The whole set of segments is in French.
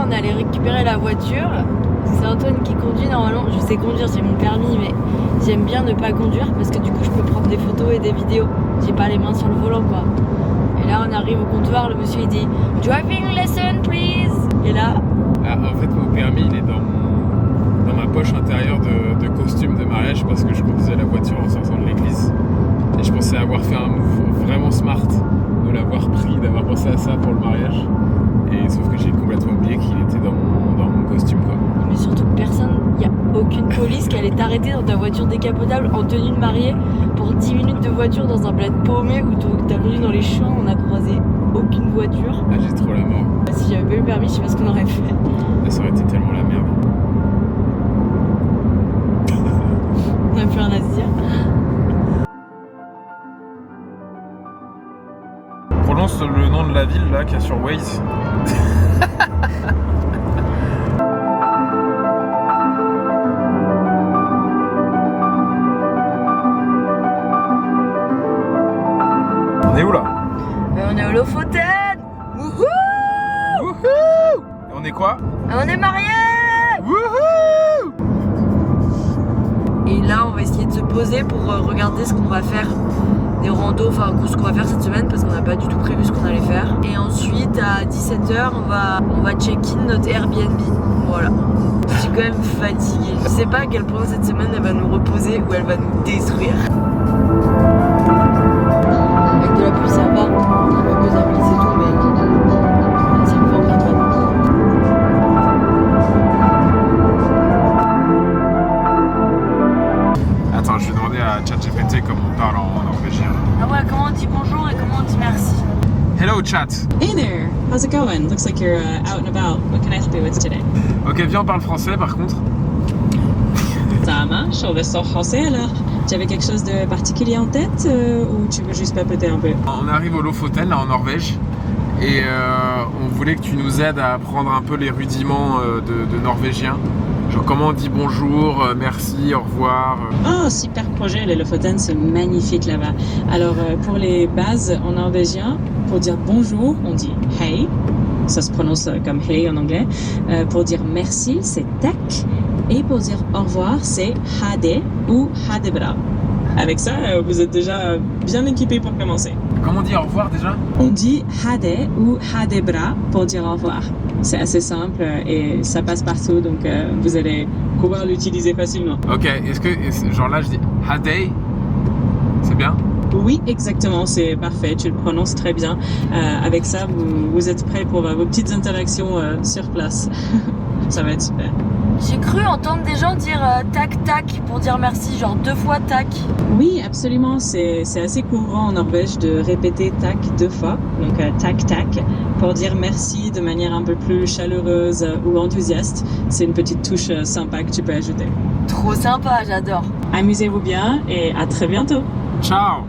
on est allé récupérer la voiture. C'est Antoine qui conduit normalement. Je sais conduire, c'est mon permis, mais j'aime bien ne pas conduire parce que du coup je peux prendre des photos et des vidéos. J'ai pas les mains sur le volant quoi. Et là on arrive au comptoir, le monsieur il dit driving lesson please. Et là. Ah, en fait mon permis il est dans ma poche intérieure de costume de mariage parce que je conduisais la voiture en sortant de l'église. Et je pensais avoir fait un move vraiment smart de l'avoir pris, d'avoir pensé à ça pour le mariage. Et sauf que j'ai complètement oublié qu'il était dans mon costume quoi. Mais surtout personne, il n'y a aucune police qui allait t'arrêter dans ta voiture décapotable en tenue de mariée pour 10 minutes de voiture dans un bled paumé où t'as connu dans les champs, on a croisé aucune voiture. Ah j'ai trop la mort. Si j'avais pas eu le permis, je sais pas ce qu'on aurait fait. Ah, ça aurait été tellement la merde. On a plus rien à se dire. Prononce le nom de la ville là qu'il y a sur Waze. On est où là? On est au Lofoten. Wouhou. Wouhou. Et on est quoi? On est mariés. Wouhou. Et là on va essayer de se poser pour regarder ce qu'on va faire. Des randos, enfin ce qu'on va faire cette semaine parce qu'on n'a pas du tout prévu ce qu'on allait faire. Et ensuite à 17h on va check-in notre Airbnb. Voilà. Je suis quand même fatiguée. Je sais pas à quel point cette semaine elle va nous reposer ou elle va nous détruire. Avec de la pluie ça va. On a quelques amis c'est tout mais c'est le vent qui traîne. Attends, je vais demander à ChatGPT comment on parle en norvégien. Ah ouais, comment on dit bonjour et comment on dit merci. Hello chat. Hey there, how's it going? Looks like you're out and about. What can I help you with today? Ok, viens on parle français par contre. Ça marche, on reste en français alors. Tu avais quelque chose de particulier en tête ou tu veux juste papoter un peu? On arrive au Lofoten là en Norvège et on voulait que tu nous aides à apprendre un peu les rudiments de norvégien. Genre comment on dit bonjour, merci, au revoir. Oh, super projet, les Lofoten, c'est magnifique là-bas. Alors pour les bases en norvégien, pour dire bonjour, on dit hei. Ça se prononce comme hey en anglais. Pour dire merci, c'est tak. Et pour dire au revoir, c'est hade ou hadebra. Avec ça, vous êtes déjà bien équipés pour commencer. Comment on dit au revoir déjà? On dit hade ou hadebra pour dire au revoir. C'est assez simple et ça passe partout, donc vous allez pouvoir l'utiliser facilement. Ok, est-ce que genre là je dis hadei? C'est bien? Oui, exactement, c'est parfait, tu le prononces très bien. Avec ça, vous êtes prêts pour vos petites interactions sur place. Ça va être super. J'ai cru entendre des gens dire tac tac pour dire merci, genre 2 fois tac. Oui, absolument, c'est assez courant en Norvège de répéter tac 2 fois, donc tac tac, pour dire merci de manière un peu plus chaleureuse ou enthousiaste. C'est une petite touche sympa que tu peux ajouter. Trop sympa, j'adore. Amusez-vous bien et à très bientôt. Ciao.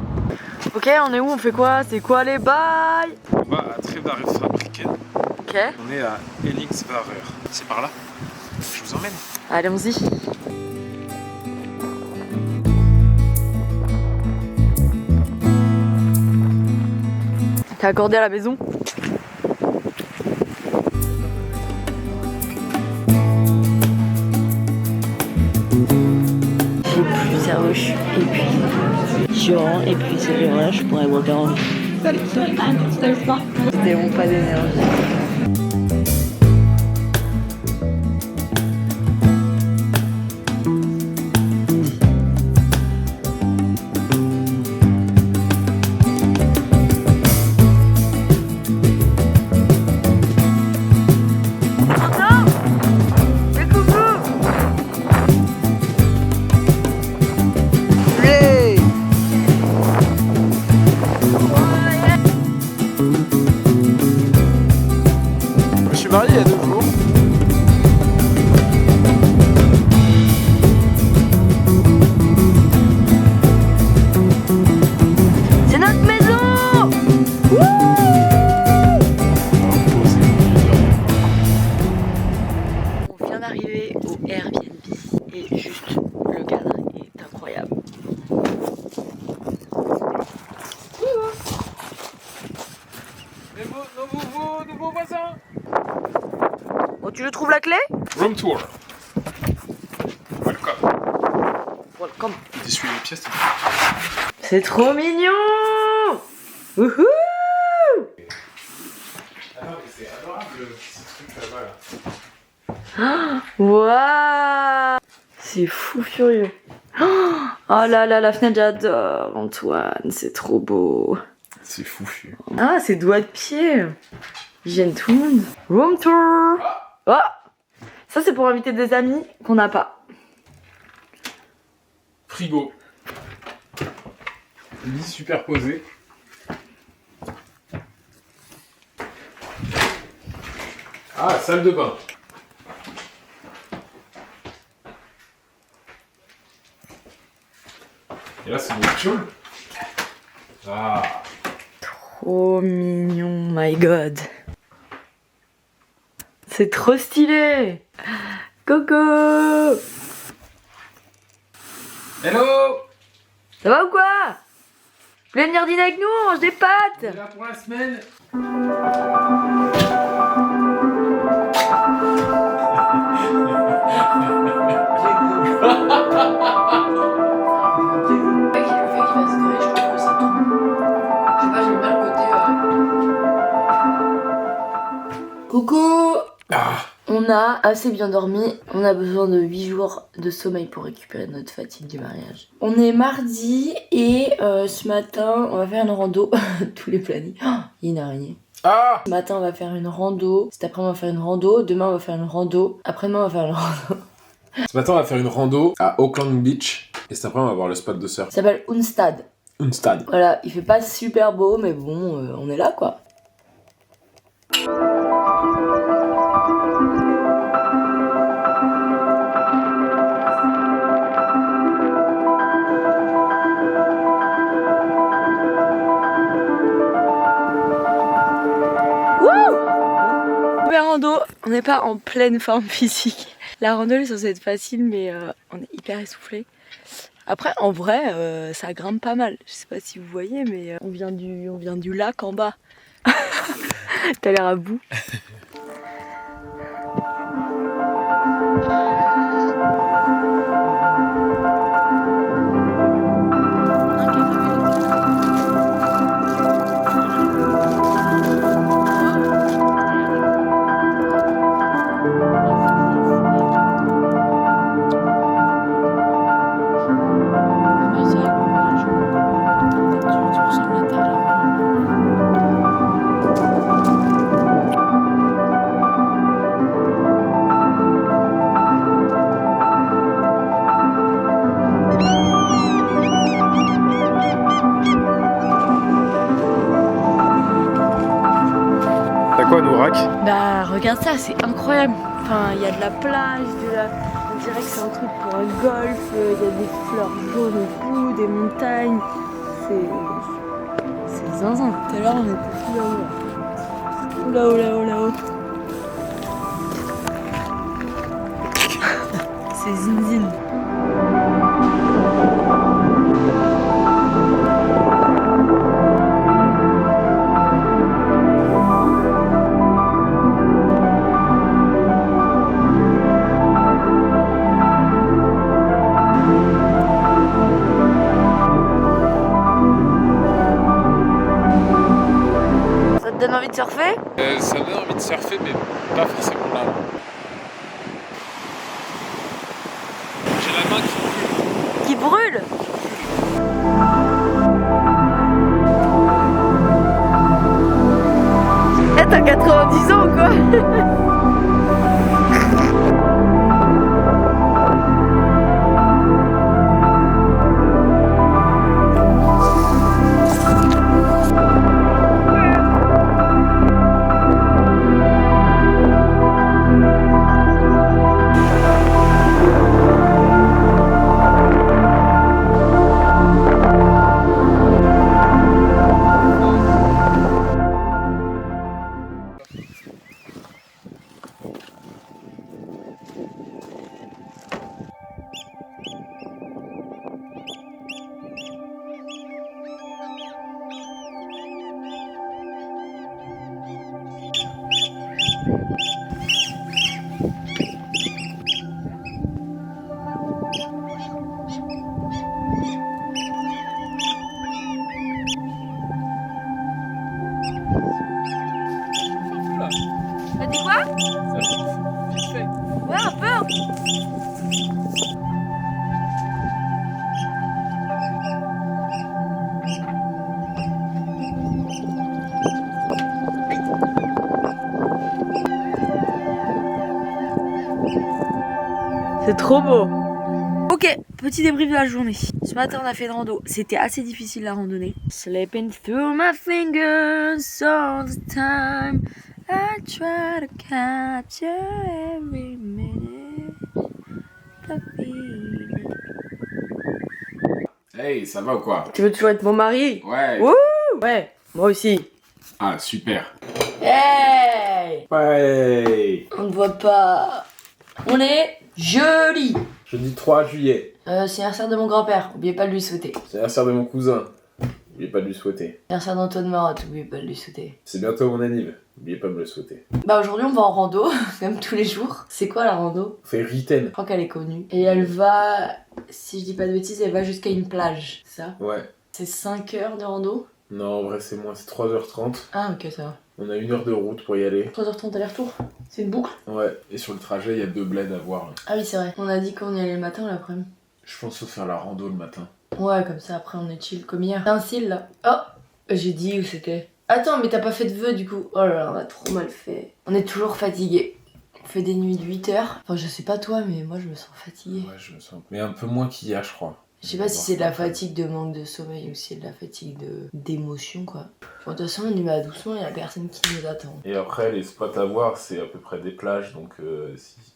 Ok, on est où? On fait quoi? C'est quoi les bails? On va à Trevarfabriken. Ok. On est à Ellingsvarer. C'est par là. Je vous emmène. Allons-y. T'as accordé à la maison? Et puis ça roche. Et puis je rentre. Et puis c'est là, je pourrais boire 40. C'était bon, pas d'énergie. Tu lui trouves la clé? Room tour. Welcome. Welcome. D'essuyer les pièces. C'est trop mignon. Wouhou. Attends, mais c'est adorable ce truc là-bas. Waouh. C'est fou furieux. Oh là là, la fenêtre j'adore Antoine, c'est trop beau. C'est fou furieux. Ah, c'est doigts de pied. Ils gênent tout le monde. Room tour. Oh, ça c'est pour inviter des amis qu'on n'a pas. Frigo. Lit superposé. Ah, salle de bain. Et là, c'est mon tchoul. Ah. Trop mignon, my god. C'est trop stylé. Coco. Hello. Ça va ou quoi? Vous voulez venir dîner avec nous? On mange des pâtes. On est là pour la semaine. Coucou. Ah. On a assez bien dormi, on a besoin de 8 jours de sommeil pour récupérer notre fatigue du mariage. On est mardi et ce matin on va faire une rando, tous les plannings. Oh, il y a une araignée. Ah. Ce matin on va faire une rando, cet après-midi on va faire une rando, demain on va faire une rando, après-demain on va faire une rando. Ce matin, on va faire une rando à Auckland Beach. Et cet après, on va voir le spot de surf. Ça s'appelle Unstad. Unstad. Voilà, il fait pas super beau mais bon, on est là quoi. Rando, on n'est pas en pleine forme physique. La rando est censée être facile mais on est hyper essoufflé. Après en vrai ça grimpe pas mal. Je sais pas si vous voyez mais on vient du lac en bas. T'as l'air à bout. Quoi, Nourak? Bah regarde ça, c'est incroyable. Enfin, il y a de la plage, on dirait que c'est un truc pour un golf, il y a des fleurs jaunes et tout, des montagnes. C'est zinzin. Tout à l'heure on était tout là-haut. Là-haut. C'est zinzin. Ça te donne envie de surfer? Ça me donne envie de surfer, mais pas forcément là. J'ai la main qui Brûle. Eh, t'as 90 ans ou quoi? C'est trop beau. Ok, petit débrief de la journée. Ce matin on a fait une rando. C'était assez difficile la randonnée. Slipping through my fingers all the time. I try to capture every minute. The feeling. Hey, ça va ou quoi? Tu veux toujours être mon mari? Ouais. Wouh! Ouais, moi aussi. Ah, super. Hey! Ouais. On ne voit pas. On est jeudi. Jeudi 3 juillet. C'est l'anniversaire de mon grand-père, oubliez pas de lui souhaiter. C'est l'anniversaire de mon cousin. N'oubliez pas de lui souhaiter. L'anniversaire d'Antoine Marotte, oubliez pas de lui souhaiter. C'est bientôt mon anniv. N'oubliez pas de me le souhaiter. Bah aujourd'hui on va en rando, comme tous les jours. C'est quoi la rando? On fait Riten. Je crois qu'elle est connue. Et elle va, si je dis pas de bêtises, elle va jusqu'à une plage, c'est ça? Ouais. C'est 5 heures de rando? Non, en vrai c'est moins, c'est 3h30. Ah ok ça va. On a 1 heure de route pour y aller. 3h30 aller-retour? C'est une boucle? Ouais. Et sur le trajet, il y a 2 bleds à voir. Là. Ah oui c'est vrai. On a dit qu'on y allait le matin ou l'après-midi? Je pense faut faire la rando le matin. Ouais comme ça après on est chill comme hier. T'as un cil là? Oh! J'ai dit où c'était. Attends mais t'as pas fait de vœux du coup. Oh là là on a trop mal fait. On est toujours fatigué. On fait des nuits de 8 heures. Enfin je sais pas toi mais moi je me sens fatiguée. Ouais, je me sens. Mais un peu moins qu'hier, je crois. Je sais pas si c'est de la fatigue de manque de sommeil ou si c'est de la fatigue d'émotion quoi. Bon, de toute façon on y va doucement, il y a personne qui nous attend. Et après, les spots à voir, c'est à peu près des plages, donc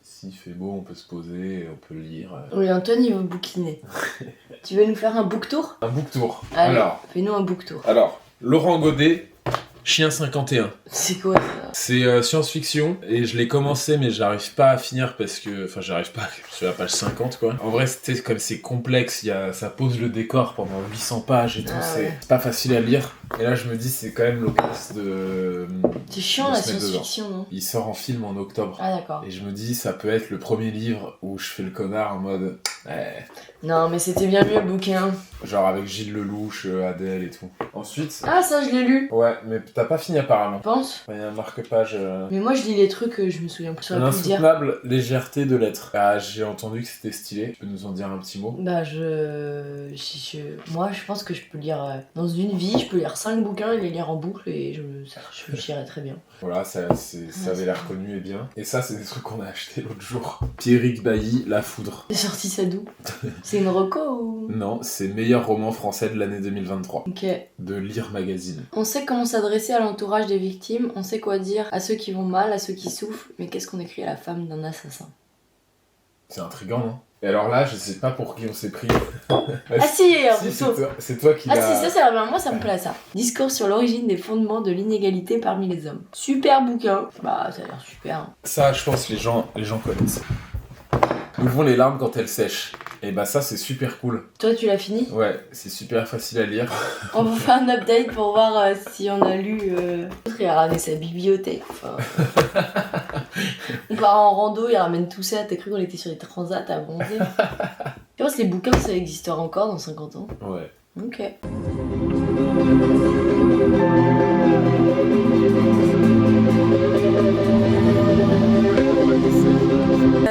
s'il fait beau, on peut se poser, on peut lire. Oui, Antoine il veut bouquiner. Tu veux nous faire un book tour? Un book tour. Allez, fais-nous un book tour. Alors, Laurent Godet, Chien 51. C'est quoi ça? C'est science-fiction et je l'ai commencé mais j'arrive pas à finir parce que... Enfin j'arrive pas, je suis à la page 50 quoi. En vrai c'était comme c'est complexe, ça pose le décor pendant 800 pages et tout, ouais. c'est pas facile à lire. Et là je me dis c'est quand même l'occasion de... C'est chiant la science-fiction non? Il sort en film en octobre. Ah d'accord. Et je me dis ça peut être le premier livre où je fais le connard en mode... Non mais c'était bien mieux le bouquin. Genre avec Gilles Lelouch, Adèle et tout. Ensuite... Ah ça je l'ai lu. Ouais mais t'as pas fini apparemment. Je pense. Il y a un marque-page... Mais moi je lis les trucs que je me souviens plus. L'insoutenable légèreté de l'être. Ah, j'ai entendu que c'était stylé. Tu peux nous en dire un petit mot? Bah moi je pense que je peux lire dans une vie, je peux lire 5 bouquins et les lire en boucle et je lirai très bien. Voilà, ça avait l'air connu et bien. Et ça c'est des trucs qu'on a acheté l'autre jour. Pierrick Bailly, La Foudre. C'est sorti ça d'où? C'est une reco ou? Non, c'est meilleur roman français de l'année 2023. Ok. De Lire Magazine. On sait comment s'adresser à l'entourage des victimes, on sait quoi dire à ceux qui vont mal, à ceux qui souffrent, mais qu'est-ce qu'on écrit à la femme d'un assassin? C'est intriguant, non? Et alors là, je sais pas pour qui on s'est pris. Ah si, c'est toi qui l'as... Ah si, ça c'est vraiment moi, ça me plaît ça. Discours sur l'origine des fondements de l'inégalité parmi les hommes. Super bouquin. Bah ça a l'air super. Ça, je pense que les gens connaissent. Ouvrons les larmes quand elles sèchent. Et bah ça c'est super cool. Toi tu l'as fini? Ouais, c'est super facile à lire. On va faire un update pour voir si on a lu... Il a ramené sa bibliothèque. Enfin... on part en rando, il ramène tout ça. T'as cru qu'on était sur les transats à bronzer? Je pense que les bouquins ça existera encore dans 50 ans. Ouais. Ok.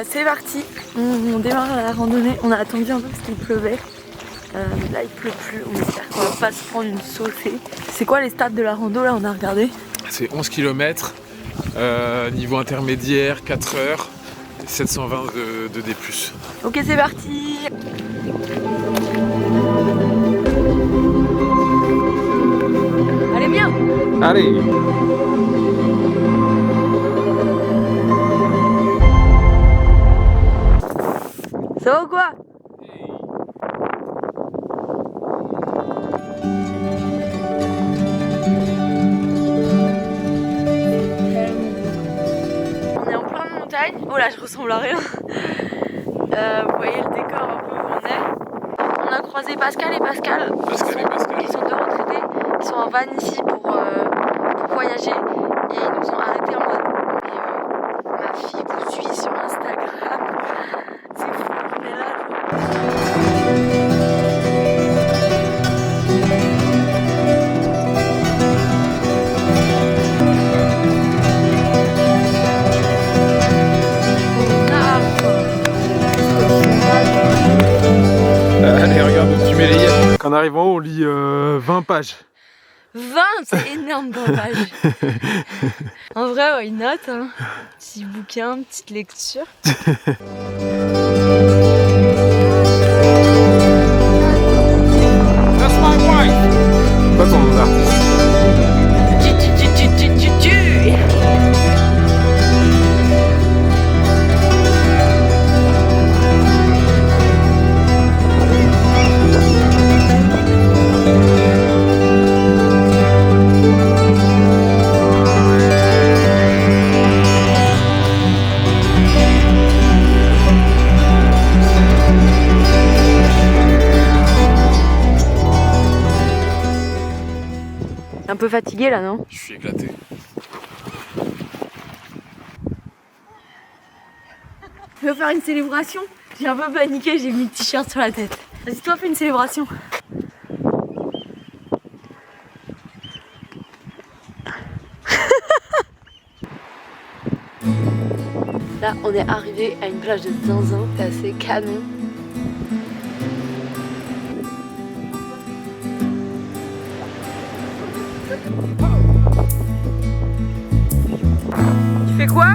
C'est parti, on démarre la randonnée, on a attendu un peu parce qu'il pleuvait, là il pleut plus, on espère qu'on va pas se prendre une saucée. C'est quoi les stats de la rando là, on a regardé? C'est 11 km, niveau intermédiaire, 4 heures, 720 de D+. Ok c'est parti. Allez bien. Allez. Ça va ou quoi? On est en pleine montagne. Oh là, je ressemble à rien. Vous voyez le décor un peu où on est. On a croisé Pascal et Pascal. Ils sont deux retraités. Ils sont en van ici pour voyager. Et ils nous ont arrêtés en mode ma fille vous suit sur Instagram. C'est fou, on est là. Allez, regarde où tu mets les yeux. En arrivant, on lit 20 pages. 20, c'est énorme 20 pages. En vrai, why not hein. Petit bouquin, petite lecture. Un peu fatigué là, non? Je suis éclaté. Je vais faire une célébration. J'ai un peu paniqué, j'ai mis le t-shirt sur la tête. Vas-y, toi, fais une célébration. Là, on est arrivé à une plage de zinzin, c'est assez canon. Tu fais quoi?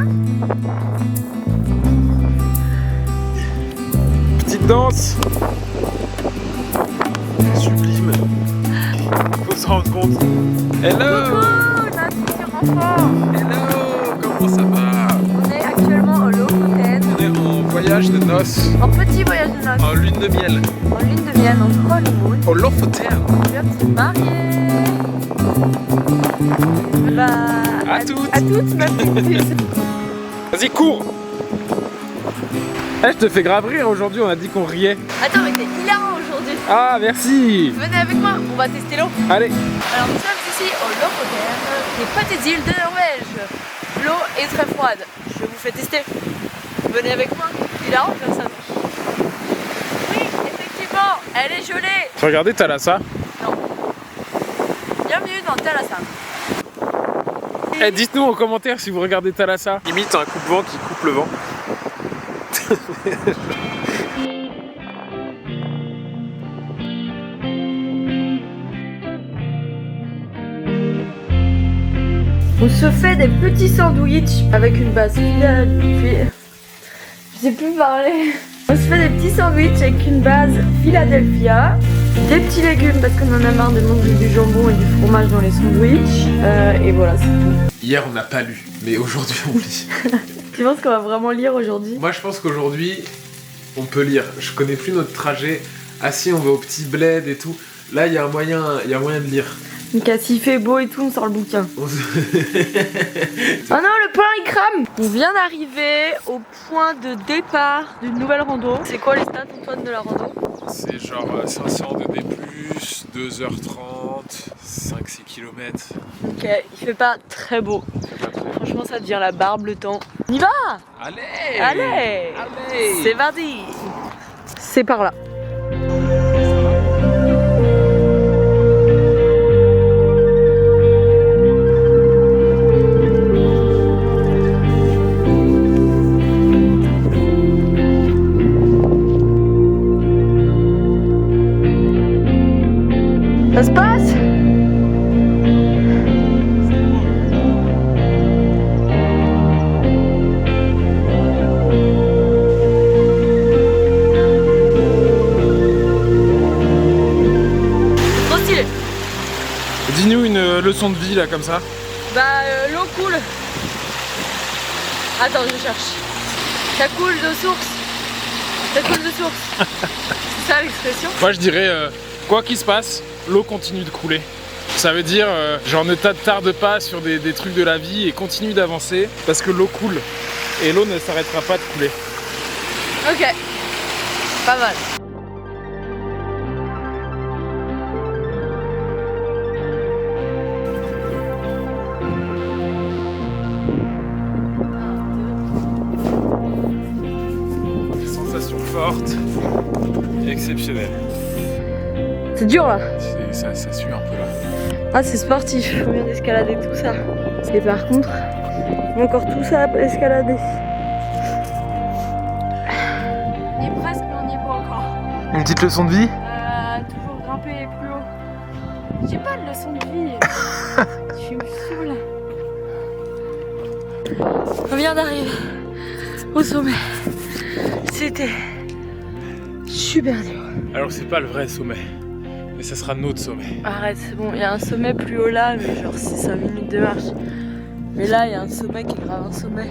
Petite danse. Sublime. Faut se rendre compte. Hello. Hello. Comment ça va? On est actuellement au Lofoten. On est en voyage de noces. En petit voyage de noces. En lune de miel. En lune de miel, en honeymoon. Au Lofoten. On vient de se marier. Bah, À toutes. À toutes, ma petite. Vas-y, cours. Eh, je te fais grave rire aujourd'hui, on a dit qu'on riait. Attends, mais t'es hilarant aujourd'hui. Ah, merci. Venez avec moi, on va tester l'eau. Allez. Alors nous sommes ici au Lofoten, des petites îles de Norvège. L'eau est très froide. Je vous fais tester. Venez avec moi. Hilarant comme ça. Oui, effectivement, elle est gelée. Tu regardais Thalassa? Non. Bienvenue dans Thalassa. Eh, dites-nous en commentaire si vous regardez Thalassa. Imite un coupe-vent qui coupe le vent. On se fait des petits sandwichs avec une base Philadelphia. Je sais plus parler. On se fait des petits sandwichs avec une base Philadelphia, des petits légumes parce qu'on en a marre de manger du jambon et du fromage dans les sandwichs. Et voilà, c'est tout. Hier on n'a pas lu, mais aujourd'hui on lit. Tu penses qu'on va vraiment lire aujourd'hui? Moi je pense qu'aujourd'hui on peut lire. Je connais plus notre trajet. Ah si, on va au petit bled et tout. Là il y a moyen de lire. Donc s'il fait beau et tout, on sort le bouquin. Oh non, le pain il crame. On vient d'arriver au point de départ d'une nouvelle rando. C'est quoi les stats, Antoine, de la rando? C'est genre 500 de D+, 2h30, 5-6 km. Ok, il fait pas très beau. Franchement, ça devient la barbe le temps. On y va? Allez. Allez. C'est parti. C'est par là. Ça se passe? Trop stylé. Dis-nous une leçon de vie là comme ça. Bah l'eau coule. Attends, je cherche. Ça coule de source. Ça coule de source. C'est ça l'expression? Moi je dirais quoi qu'il se passe, l'eau continue de couler. Ça veut dire genre ne t'attarde pas sur des trucs de la vie et continue d'avancer parce que l'eau coule. Et l'eau ne s'arrêtera pas de couler. Ok. Pas mal. Sensation forte et exceptionnelle. C'est dur là. Ça sue un peu là. Ah, c'est sportif. On vient d'escalader tout ça. Et par contre, on a encore tout ça à escalader. On y est presque, mais on n'y est pas encore. Une petite leçon de vie? Toujours grimper plus haut. J'ai pas de leçon de vie. Je me saoule. On vient d'arriver au sommet. C'était super dur. Alors c'est pas le vrai sommet, mais ça sera notre sommet. Arrête, c'est bon. Il y a un sommet plus haut là, mais genre 6-5 minutes de marche. Mais là, il y a un sommet qui est grave un sommet.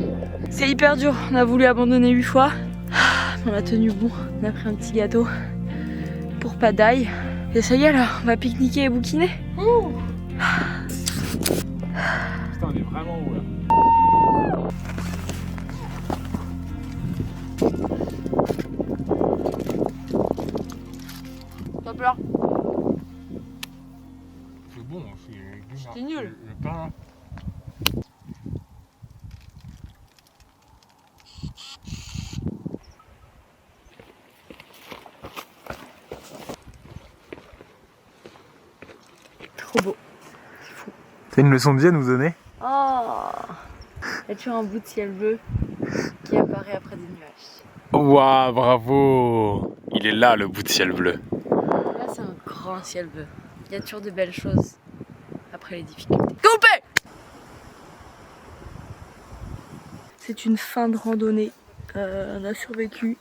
C'est hyper dur. On a voulu abandonner 8 fois. On a tenu bon. On a pris un petit gâteau pour pas d'ail. Et ça y est, là, on va pique-niquer et bouquiner. Putain, on est vraiment haut là. Top là. Faut bon, C'était nul. Le pain. Trop beau. T'as une leçon de vie à nous donner? Oh, il y a toujours un bout de ciel bleu qui apparaît après des nuages. Waouh, bravo! Il est là le bout de ciel bleu. Là, c'est un grand ciel bleu. Il y a toujours de belles choses après les difficultés. Coupé! C'est une fin de randonnée. On a survécu.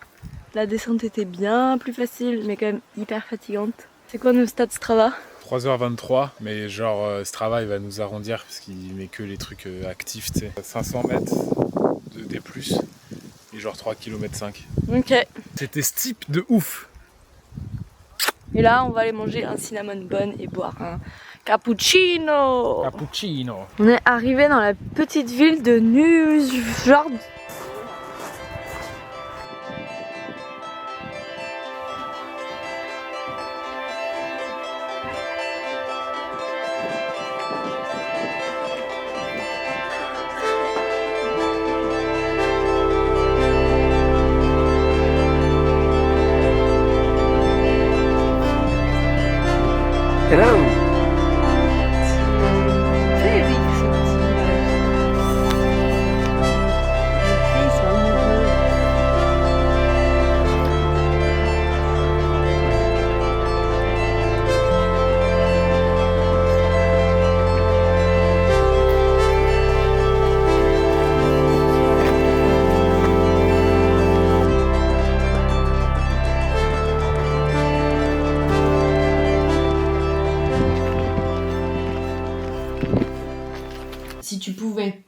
La descente était bien plus facile, mais quand même hyper fatigante. C'est quoi nos stats Strava? 3h23, mais genre Strava il va nous arrondir parce qu'il met que les trucs actifs, tu sais. 500 mètres de D+, et genre 3 km 5. Ok. C'était steep de ouf. Et là, on va aller manger un cinnamon bun et boire un cappuccino. Cappuccino. On est arrivé dans la petite ville de Nusjord. Hello. Si tu pouvais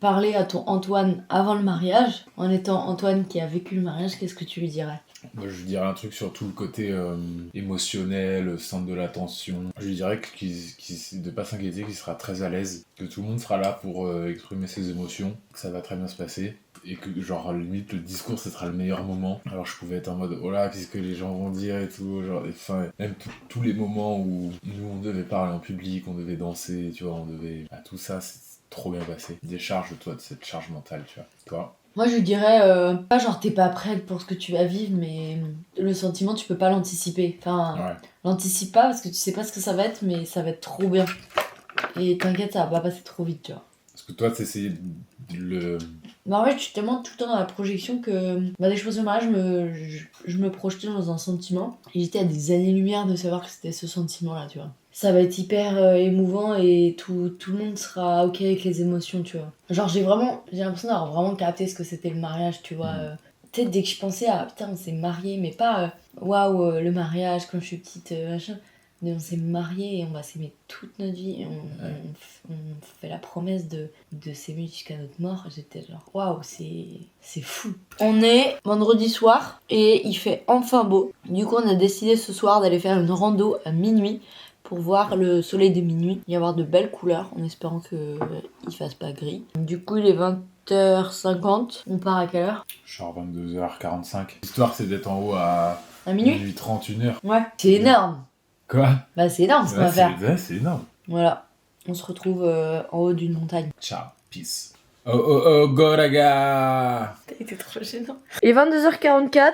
parler à ton Antoine avant le mariage, en étant Antoine qui a vécu le mariage, qu'est-ce que tu lui dirais? Moi, je lui dirais un truc sur tout le côté émotionnel, centre de l'attention. Je lui dirais de pas s'inquiéter, qu'il sera très à l'aise, que tout le monde sera là pour exprimer ses émotions, que ça va très bien se passer, et que genre limite le discours ce sera le meilleur moment. Alors je pouvais être en mode oh là qu'est-ce que les gens vont dire et tout, genre enfin même tous les moments où nous on devait parler en public, on devait danser, tu vois, on devait tout ça c'est trop bien passé. Décharge-toi de cette charge mentale, tu vois. Toi? Moi je lui dirais, pas genre t'es pas prête pour ce que tu vas vivre, mais le sentiment tu peux pas l'anticiper. Enfin, Ouais. l'anticipe pas parce que tu sais pas ce que ça va être, mais ça va être trop bien. Et t'inquiète, ça va pas passer trop vite, tu vois. Parce que toi t'essayais de le... Bah en fait, je suis tellement tout le temps dans la projection que dès que je faisais le mariage, je me projetais dans un sentiment. Et j'étais à des années-lumière de savoir que c'était ce sentiment-là, tu vois. Ça va être hyper émouvant et tout le monde sera ok avec les émotions, tu vois. Genre j'ai l'impression d'avoir vraiment capté ce que c'était le mariage, tu vois. Peut-être dès que je pensais à putain on s'est mariés, mais pas waouh le mariage quand je suis petite, machin. Mais on s'est mariés et on va s'aimer toute notre vie. Et on fait la promesse de s'aimer jusqu'à notre mort. J'étais genre waouh, c'est fou. On est vendredi soir et il fait enfin beau. Du coup on a décidé ce soir d'aller faire une rando à minuit pour voir le soleil de minuit, y avoir de belles couleurs en espérant qu'il fasse pas gris. Du coup il est 20h50. On part à quelle heure? Genre 22h45. L'histoire c'est d'être en haut à minuit 30, 1h. Ouais. C'est énorme. Quoi? Bah c'est énorme ce qu'on va faire. C'est énorme. Voilà. On se retrouve en haut d'une montagne. Ciao, peace. Oh, Goraga! T'as été trop gênant. Il est 22h44.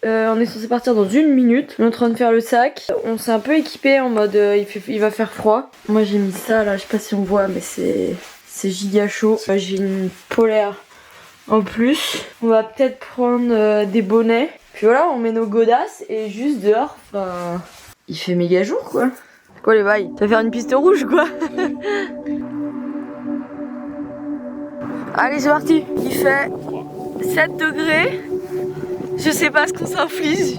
On est censé partir dans 1 minute. On est en train de faire le sac. On s'est un peu équipé en mode il va faire froid. Moi j'ai mis ça là, je sais pas si on voit, mais c'est giga chaud. J'ai une polaire en plus. On va peut-être prendre des bonnets. Puis voilà, on met nos godasses et juste dehors, enfin, il fait méga jour quoi. C'est quoi les bails? Tu vas faire une piste rouge quoi? Allez c'est parti. Il fait 7 degrés. Je sais pas ce qu'on s'inflige.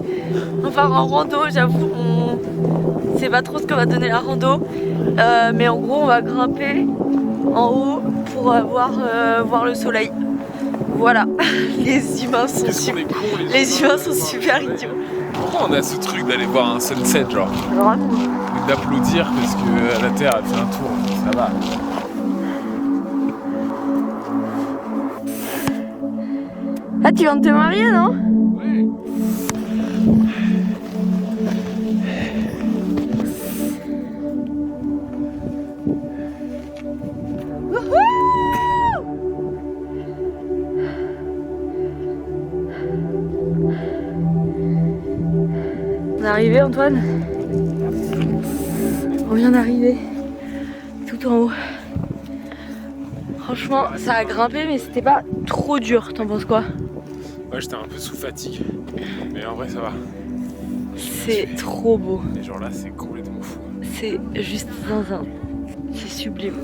On part en rando, j'avoue, on sait pas trop ce que va donner la rando. Mais en gros, on va grimper en haut pour voir le soleil. Voilà, les humains sont super idiots. Pourquoi on a ce truc d'aller voir un sunset, genre Vraiment. d'applaudir parce que la Terre a fait un tour, ça va. Ah, tu viens de te marier, non? Ouais. Antoine? On vient d'arriver tout en haut. Franchement, ça a grimpé, mais c'était pas trop dur. T'en penses quoi? Ouais, j'étais un peu sous fatigue, mais en vrai ça va. C'est trop beau. Et genre là, c'est complètement fou. C'est juste zinzin. C'est sublime.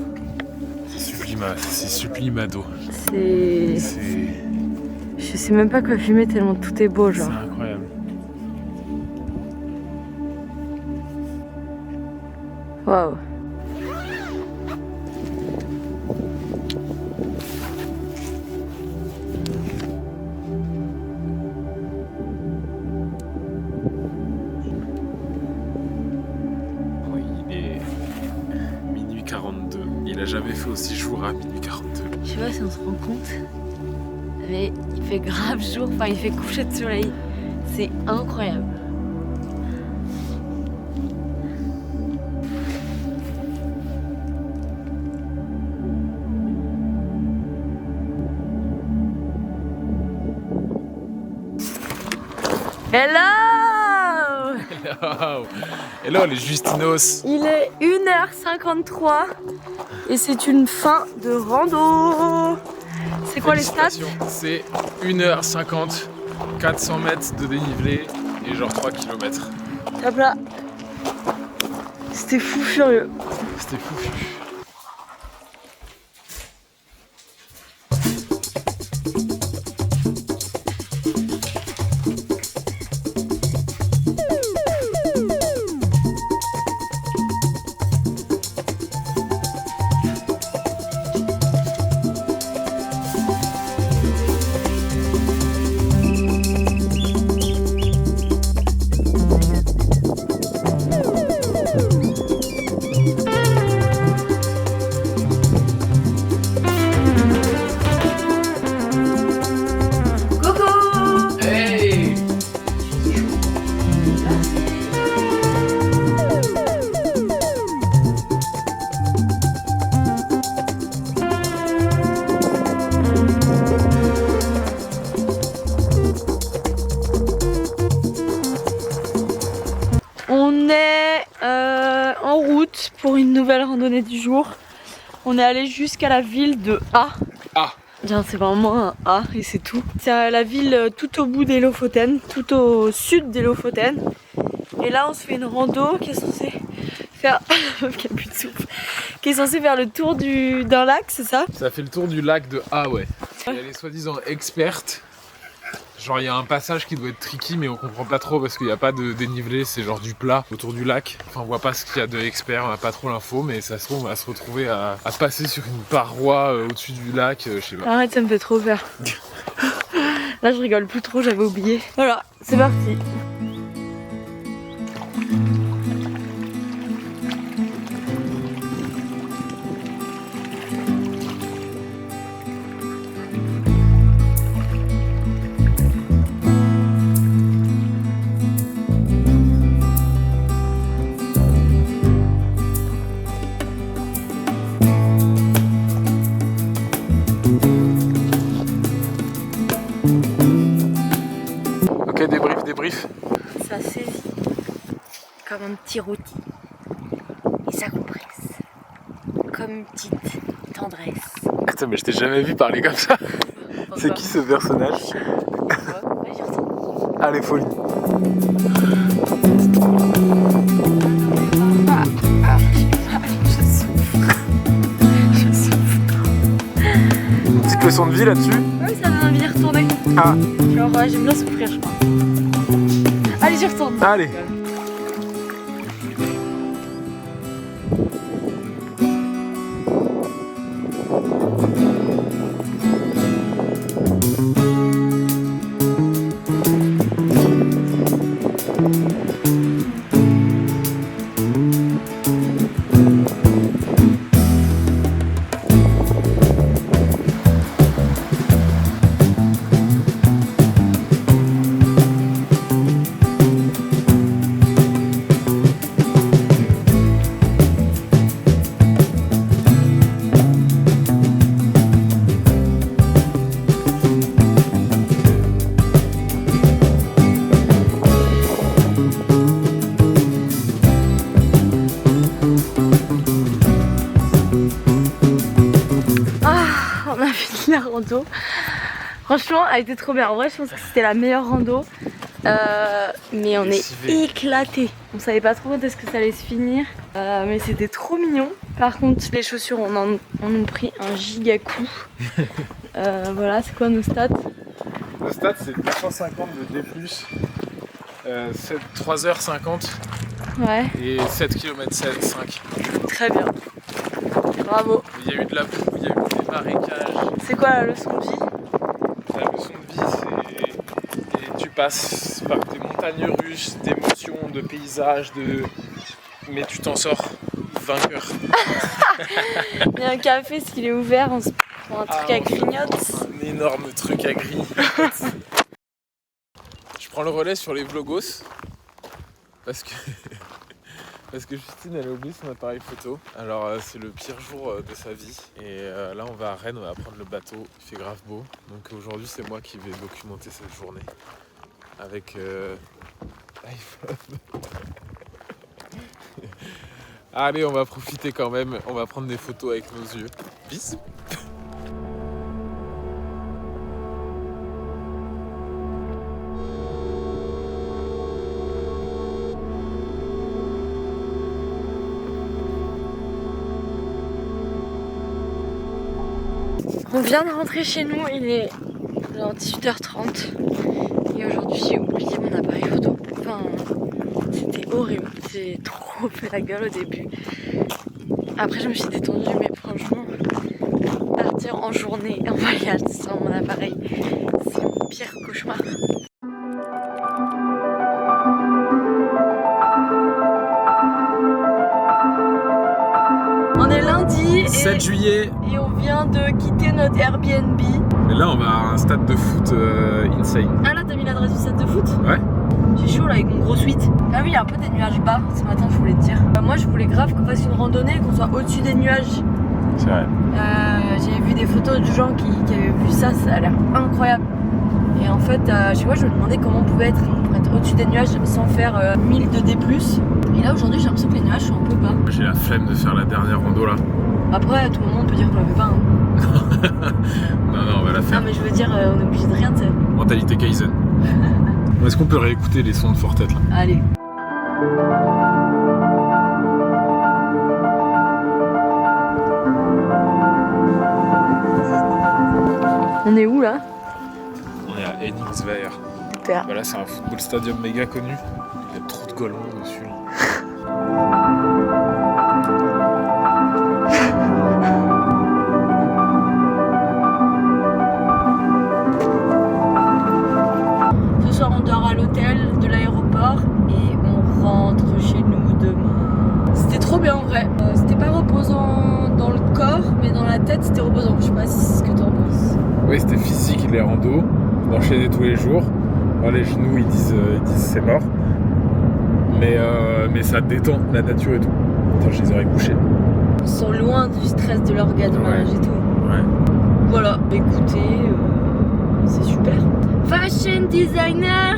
C'est sublimado. C'est... Je sais même pas quoi filmer tellement tout est beau, genre. C'est incroyable. Waouh. Il est minuit 42. Il a jamais fait aussi jour à minuit 42. Je sais pas si on se rend compte, mais il fait grave jour, enfin il fait coucher de soleil. C'est incroyable. Hello! Hello les Justinos. Il est 1h53 et c'est une fin de rando. C'est quoi les stats? C'est 1h50, 400 mètres de dénivelé et genre 3 km. Hop là. C'était fou furieux. C'était fou furieux. En route pour une nouvelle randonnée du jour. On est allé jusqu'à la ville de A. A. C'est vraiment un A et c'est tout. C'est la ville tout au bout des Lofoten, tout au sud des Lofoten. Et là on se fait une rando qui est censée faire... qui a plus de souffle. Qui est censée faire le tour d'un lac, c'est ça? Ça fait le tour du lac de A, ouais. Elle est soi-disant experte. Genre il y a un passage qui doit être tricky mais on comprend pas trop parce qu'il n'y a pas de dénivelé, c'est genre du plat autour du lac. Enfin on voit pas ce qu'il y a de expert, on a pas trop l'info mais ça se trouve on va se retrouver à passer sur une paroi au-dessus du lac, je sais pas. Arrête, ça me fait trop peur. Là je rigole plus trop, j'avais oublié. Voilà, c'est parti. Ok, débrief. Ça saisit comme un petit rôti et ça compresse comme une petite tendresse. Attends mais je t'ai jamais vu parler comme ça. C'est qui ce personnage? Allez folie. Je souffre. Une petite leçon de vie là-dessus? Oui, ça donne envie d'y retourner. Ah. Genre j'aime bien souffrir je crois. Allez, j'y retourne. Allez. la rando. Franchement, elle était trop bien. En vrai, je pense que c'était la meilleure rando. Mais on est éclatés. On savait pas trop quand est-ce que ça allait se finir. Mais c'était trop mignon. Par contre, les chaussures, on ont pris un giga coup. Voilà, c'est quoi nos stats? Nos stats, c'est 250 de D+, 3h50 Ouais. et 7 km 5. Très bien. Bravo. Il y a eu de la boue, il y a eu des marécages. C'est quoi la leçon de vie? La leçon de vie, c'est... Et tu passes par des montagnes russes, d'émotions, de paysages, mais tu t'en sors vainqueur. Il y a un café, s'il est ouvert, on se prend un truc à grignoter. Un énorme truc à grignoter. Je prends le relais sur les vlogos parce que Justine elle a oublié son appareil photo. Alors c'est le pire jour de sa vie. Et là on va à Rennes, on va prendre le bateau. Il fait grave beau. Donc aujourd'hui c'est moi qui vais documenter cette journée avec l'iPhone. Allez, on va profiter quand même. On va prendre des photos avec nos yeux. Bisous. On vient de rentrer chez nous, il est genre 18h30 et aujourd'hui j'ai oublié mon appareil photo. Enfin, c'était horrible, j'ai trop fait la gueule au début. Après je me suis détendue, mais franchement, partir en journée en voyage sans mon appareil, c'est mon pire cauchemar. On est lundi 7 juillet. Et on vient de quitter notre Airbnb. Et là on va à un stade de foot insane. Ah là t'as mis l'adresse du stade de foot? Ouais. J'ai chaud là avec mon gros sweat. Ah oui, il y a un peu des nuages bas ce matin, je voulais te dire. Moi je voulais grave qu'on fasse une randonnée, qu'on soit au-dessus des nuages. C'est vrai. J'ai vu des photos de gens qui avaient vu ça, ça a l'air incroyable. Et en fait, je sais pas, je me demandais comment on pouvait être pour être au-dessus des nuages sans faire 1000 de D+. Et là aujourd'hui j'ai l'impression que les nuages sont un peu bas. J'ai la flemme de faire la dernière rando là. Après, à tout moment on peut dire qu'on la fait pas. Hein. Non, on va la faire. Non mais je veux dire, on est obligé de rien, tu sais. Mentalité Kaizen. Est-ce qu'on peut réécouter les sons de Fortet là? Allez. On est où là? On est à Henningswehr. Super. Bah là c'est un football stadium méga connu. Il y a trop de golemons dessus là. Ce soir on dort à l'hôtel de l'aéroport et on rentre chez nous demain. C'était trop bien en vrai. C'était pas reposant dans le corps mais dans la tête c'était reposant. Je sais pas si c'est ce que t'en penses. Oui, c'était physique les randos, d'enchaîner tous les jours. Bon, les genoux ils disent c'est mort. Mais ça détend la nature et tout. Attends, j'ai les oreilles bouchées. On se sent loin du stress de l'organisage et tout. Ouais. Voilà, écoutez, c'est super. Fashion designer.